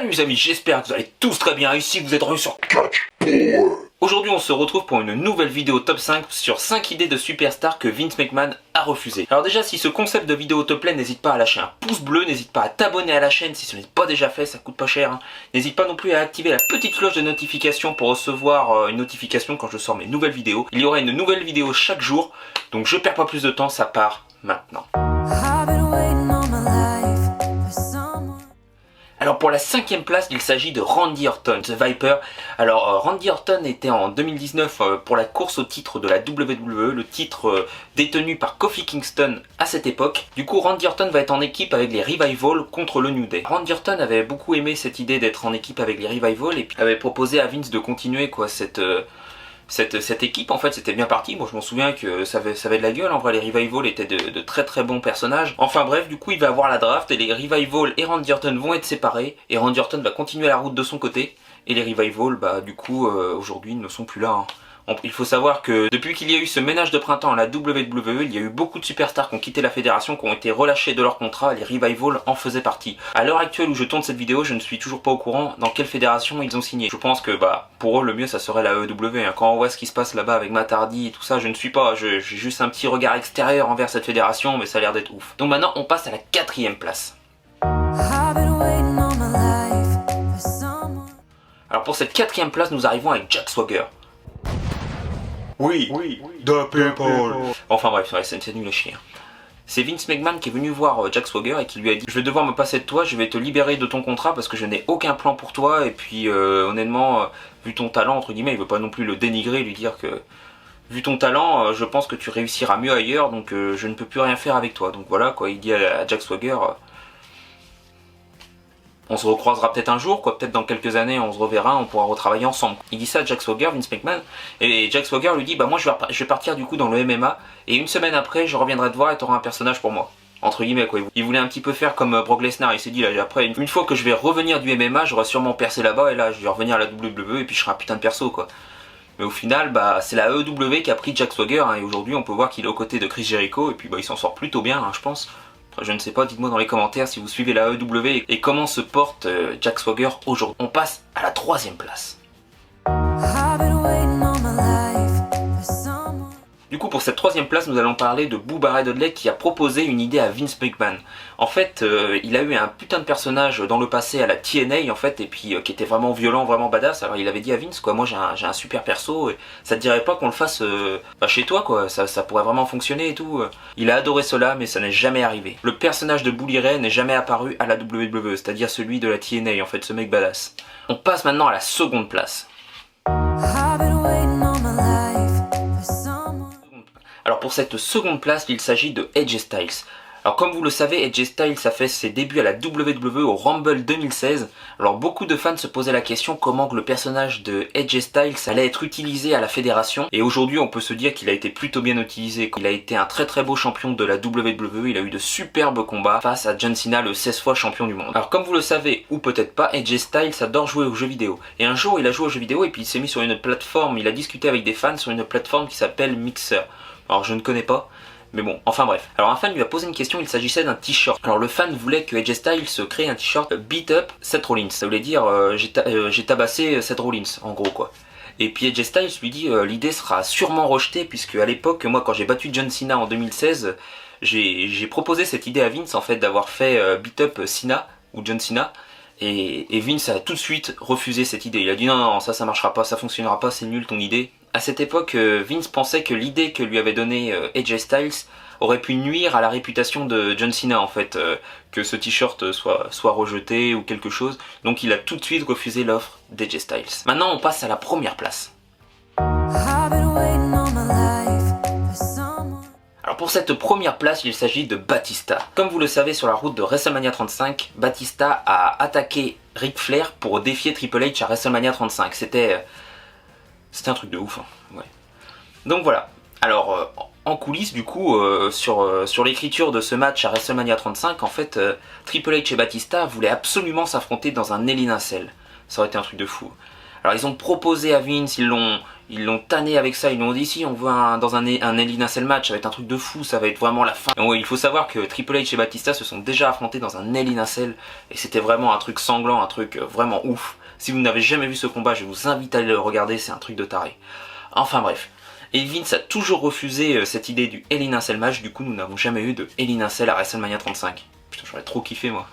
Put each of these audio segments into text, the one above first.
Salut les amis, j'espère que vous allez tous très bien, ici vous êtes revenus sur Catch Power. Aujourd'hui on se retrouve pour une nouvelle vidéo top 5 sur 5 idées de superstars que Vince McMahon a refusé. Alors déjà, si ce concept de vidéo te plaît, n'hésite pas à lâcher un pouce bleu, n'hésite pas à t'abonner à la chaîne si ce n'est pas déjà fait, ça coûte pas cher. N'hésite pas non plus à activer la petite cloche de notification pour recevoir une notification quand je sors mes nouvelles vidéos. Il y aura une nouvelle vidéo chaque jour, donc je perds pas plus de temps, ça part maintenant. Alors pour la 5e place, il s'agit de Randy Orton, The Viper. Alors Randy Orton était en 2019 pour la course au titre de la WWE, le titre détenu par Kofi Kingston à cette époque. Du coup Randy Orton va être en équipe avec les Revival contre le New Day. Randy Orton avait beaucoup aimé cette idée d'être en équipe avec les Revival et puis avait proposé à Vince de continuer quoi cette équipe. En fait c'était bien parti. Moi je m'en souviens que ça avait de la gueule. En vrai les Revival étaient de très très bons personnages. Enfin bref, du coup il va avoir la draft et les Revival et Randy Orton vont être séparés et Randy Orton va continuer la route de son côté et les Revival bah du coup aujourd'hui ne sont plus là hein. Il faut savoir que depuis qu'il y a eu ce ménage de printemps à la WWE, il y a eu beaucoup de superstars qui ont quitté la fédération, qui ont été relâchés de leur contrat, et les Revival en faisaient partie. À l'heure actuelle où je tourne cette vidéo, je ne suis toujours pas au courant dans quelle fédération ils ont signé. Je pense que bah pour eux le mieux ça serait la EW. Quand on voit ce qui se passe là-bas avec Matt Hardy et tout ça, je ne suis pas, j'ai juste un petit regard extérieur envers cette fédération, mais ça a l'air d'être ouf. Donc maintenant on passe à la 4e place. Alors pour cette 4e place, nous arrivons avec Jack Swagger. Oui, the people. Enfin bref, ouais, c'est nul à chier. C'est Vince McMahon qui est venu voir Jack Swagger et qui lui a dit: je vais devoir me passer de toi, je vais te libérer de ton contrat parce que je n'ai aucun plan pour toi. Et puis honnêtement, vu ton talent, entre guillemets, il veut pas non plus le dénigrer, lui dire que vu ton talent, je pense que tu réussiras mieux ailleurs, donc je ne peux plus rien faire avec toi. Donc voilà quoi, il dit à Jack Swagger: on se recroisera peut-être un jour, quoi, peut-être dans quelques années on se reverra, on pourra retravailler ensemble. Il dit ça à Jack Swagger, Vince McMahon, et Jack Swagger lui dit: bah moi je vais partir du coup dans le MMA, et une semaine après je reviendrai te voir et t'auras un personnage pour moi. Entre guillemets quoi, il voulait un petit peu faire comme Brock Lesnar, il s'est dit là, après une fois que je vais revenir du MMA, j'aurai sûrement percé là-bas, et là je vais revenir à la WWE et puis je serai un putain de perso quoi. Mais au final, bah c'est la EW qui a pris Jack Swagger, hein, et aujourd'hui on peut voir qu'il est aux côtés de Chris Jericho, et puis bah il s'en sort plutôt bien hein, je pense. Je ne sais pas, dites-moi dans les commentaires si vous suivez la EW et comment se porte Jack Swagger aujourd'hui. On passe à la 3e place. Du coup pour cette 3e place, nous allons parler de Bubba Ray Dudley qui a proposé une idée à Vince McMahon. En fait il a eu un putain de personnage dans le passé à la TNA en fait, et puis qui était vraiment violent, vraiment badass. Alors il avait dit à Vince quoi: moi j'ai un super perso, et ça te dirait pas qu'on le fasse chez toi quoi, ça pourrait vraiment fonctionner et tout. Il a adoré cela mais ça n'est jamais arrivé. Le personnage de Bully Ray n'est jamais apparu à la WWE, c'est-à-dire celui de la TNA en fait, ce mec badass. On passe maintenant à la 2e place. Alors pour cette 2e place, il s'agit de AJ Styles. Alors comme vous le savez, AJ Styles a fait ses débuts à la WWE au Rumble 2016. Alors beaucoup de fans se posaient la question comment que le personnage de AJ Styles allait être utilisé à la fédération. Et aujourd'hui on peut se dire qu'il a été plutôt bien utilisé. Il a été un très très beau champion de la WWE, il a eu de superbes combats face à John Cena, le 16 fois champion du monde. Alors comme vous le savez, ou peut-être pas, AJ Styles adore jouer aux jeux vidéo. Et un jour il a joué aux jeux vidéo et puis il s'est mis sur une plateforme, il a discuté avec des fans sur une plateforme qui s'appelle Mixer. Alors je ne connais pas, mais bon, enfin bref. Alors un fan lui a posé une question, il s'agissait d'un t-shirt. Alors le fan voulait que AJ Styles se crée un t-shirt Beat Up Seth Rollins. Ça voulait dire j'ai tabassé Seth Rollins, en gros quoi. Et puis AJ Styles lui dit l'idée sera sûrement rejetée puisque à l'époque, moi quand j'ai battu John Cena en 2016, j'ai proposé cette idée à Vince en fait d'avoir fait Beat Up Cena ou John Cena. Et Vince a tout de suite refusé cette idée. Il a dit non, ça marchera pas, ça fonctionnera pas, c'est nul ton idée. À cette époque, Vince pensait que l'idée que lui avait donnée AJ Styles aurait pu nuire à la réputation de John Cena en fait, que ce t-shirt soit rejeté ou quelque chose. Donc il a tout de suite refusé l'offre d'AJ Styles. Maintenant on passe à la 1e place. Alors pour cette 1re place, il s'agit de Batista. Comme vous le savez, sur la route de WrestleMania 35, Batista a attaqué Ric Flair pour défier Triple H à WrestleMania 35. C'était un truc de ouf, hein. Ouais. Donc voilà. Alors en coulisses du coup, sur l'écriture de ce match à WrestleMania 35, en fait, Triple H et Batista voulaient absolument s'affronter dans un Hell in a Cell. Ça aurait été un truc de fou. Alors ils ont proposé à Vince, ils Ils l'ont tanné avec ça, ils l'ont dit si on veut dans un Hell in a Cell match, ça va être un truc de fou, ça va être vraiment la fin. Donc, il faut savoir que Triple H et Batista se sont déjà affrontés dans un Hell in a Cell et c'était vraiment un truc sanglant, un truc vraiment ouf. Si vous n'avez jamais vu ce combat, je vous invite à aller le regarder, c'est un truc de taré. Enfin bref. Et Vince a toujours refusé cette idée du Hell in a Cell match, du coup nous n'avons jamais eu de Hell in a Cell à WrestleMania 35. Putain, j'aurais trop kiffé moi.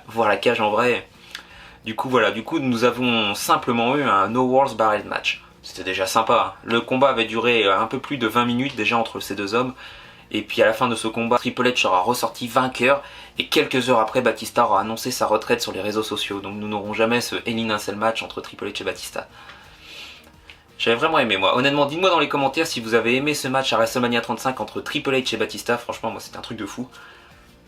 Voir la cage en vrai. Du coup voilà, nous avons simplement eu un No Walls Barrel match. C'était déjà sympa. Le combat avait duré un peu plus de 20 minutes déjà entre ces deux hommes. Et puis à la fin de ce combat, Triple H sera ressorti vainqueur. Et quelques heures après, Batista aura annoncé sa retraite sur les réseaux sociaux. Donc nous n'aurons jamais ce Hell in a Cell match entre Triple H et Batista. J'avais vraiment aimé moi. Honnêtement, dites-moi dans les commentaires si vous avez aimé ce match à WrestleMania 35 entre Triple H et Batista. Franchement, moi c'était un truc de fou.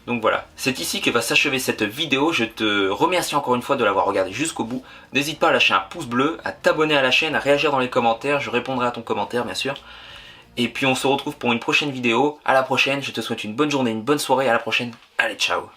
Donc voilà, c'est ici que va s'achever cette vidéo, je te remercie encore une fois de l'avoir regardé jusqu'au bout. N'hésite pas à lâcher un pouce bleu, à t'abonner à la chaîne, à réagir dans les commentaires, je répondrai à ton commentaire bien sûr. Et puis on se retrouve pour une prochaine vidéo, à la prochaine, je te souhaite une bonne journée, une bonne soirée, à la prochaine, allez ciao.